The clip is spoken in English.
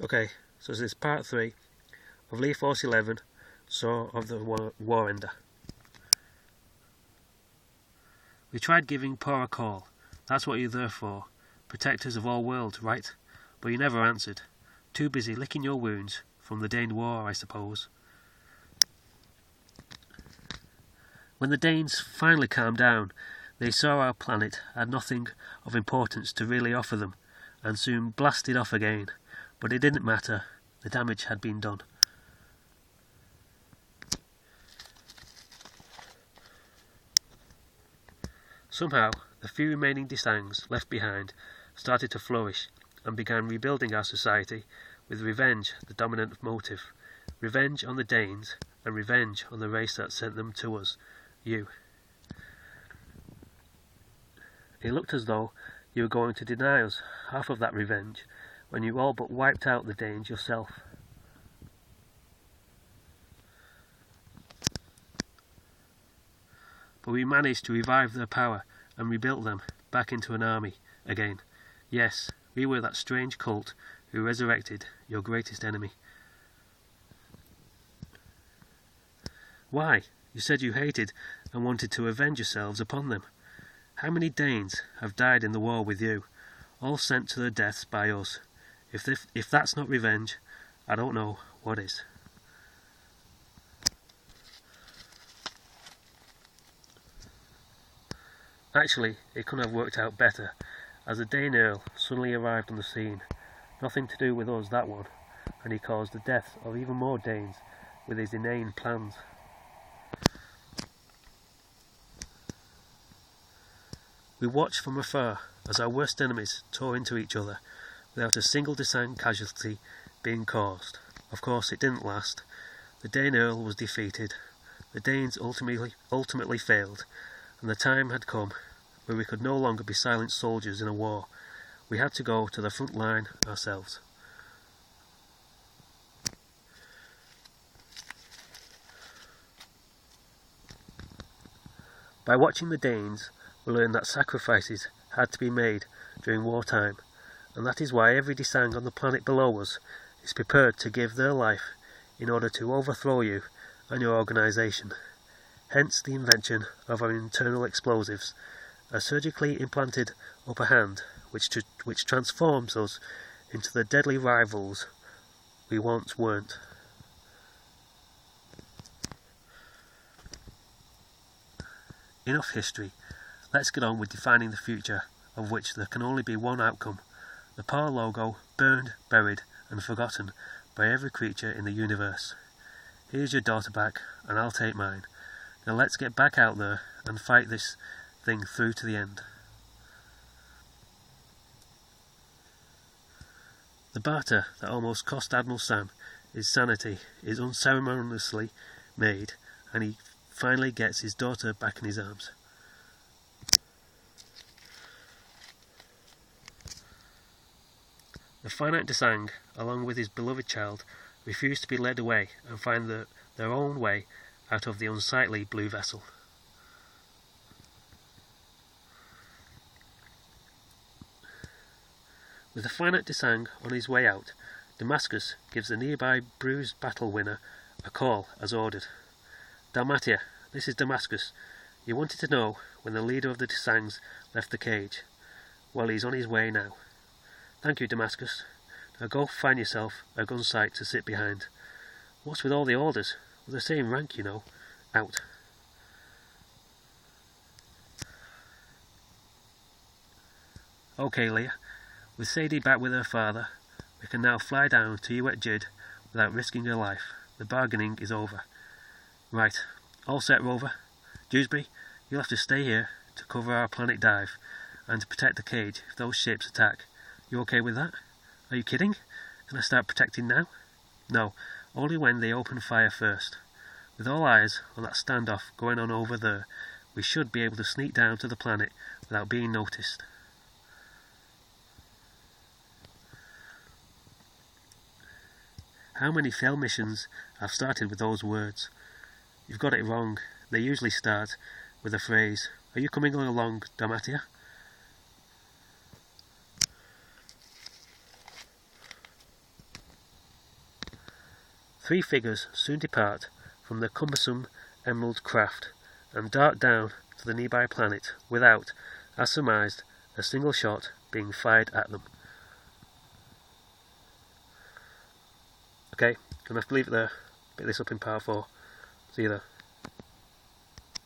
Okay, so this is part 3 of L.F.11, Soar of the War Ender. We tried giving p.a.w a call. That's what you're there for. Protectors of all worlds, right? But you never answered. Too busy licking your wounds from the Dane War, I suppose. When the Danes finally calmed down, they saw our planet had nothing of importance to really offer them, and soon blasted off again. But it didn't matter. The damage had been done. Somehow, the few remaining Desangs left behind started to flourish and began rebuilding our society with revenge the dominant motive. Revenge on the Danes and revenge on the race that sent them to us, you. It looked as though you were going to deny us half of that revenge when you all but wiped out the Danes yourself. But we managed to revive their power and rebuilt them back into an army again. Yes, we were that strange cult who resurrected your greatest enemy. Why? You said you hated and wanted to avenge yourselves upon them. How many Danes have died in the war with you, all sent to their deaths by us? If that's not revenge, I don't know what is. Actually, it couldn't have worked out better, as the Dane Earl suddenly arrived on the scene. Nothing to do with us, that one, and he caused the death of even more Danes with his inane plans. We watched from afar as our worst enemies tore into each other, without a single Desang casualty being caused. Of course, it didn't last. The Dane Earl was defeated. The Danes ultimately failed, and the time had come where we could no longer be silent soldiers in a war. We had to go to the front line ourselves. By watching the Danes, we learned that sacrifices had to be made during wartime, and that is why every Desang on the planet below us is prepared to give their life in order to overthrow you and your organisation. Hence the invention of our internal explosives, a surgically implanted upper hand which transforms us into the deadly rivals we once weren't. Enough history. Let's get on with defining the future, of which there can only be one outcome. The p.a.w logo burned, buried and forgotten by every creature in the universe. Here's your daughter back, and I'll take mine. Now let's get back out there and fight this thing through to the end. The barter that almost cost Admiral Sam his sanity is unceremoniously made, and he finally gets his daughter back in his arms. The finite Desang, along with his beloved child, refuse to be led away and find their own way out of the unsightly blue vessel. With the finite Desang on his way out, Damascus gives the nearby bruised battle winner a call as ordered. Dalmatia, this is Damascus. You wanted to know when the leader of the Desangs left the cage. Well, he's on his way now. Thank you, Damascus. Now go find yourself a gun sight to sit behind. What's with all the orders? Well, the same rank, you know. Out. Okay, Leah. With Sadie back with her father, we can now fly down to you at Jid without risking her life. The bargaining is over. Right. All set, Rover. Dewsbury, you'll have to stay here to cover our planet dive and to protect the cage if those ships attack. You okay with that? Are you kidding? Can I start protecting now? No, only when they open fire first. With all eyes on that standoff going on over there, we should be able to sneak down to the planet without being noticed. How many failed missions have started with those words? You've got it wrong. They usually start with the phrase, "Are you coming along, Dalmatia?" Three figures soon depart from the cumbersome emerald craft and dart down to the nearby planet without, as surmised, a single shot being fired at them. Okay, gonna have to leave it there. Pick this up in part 4. See you there.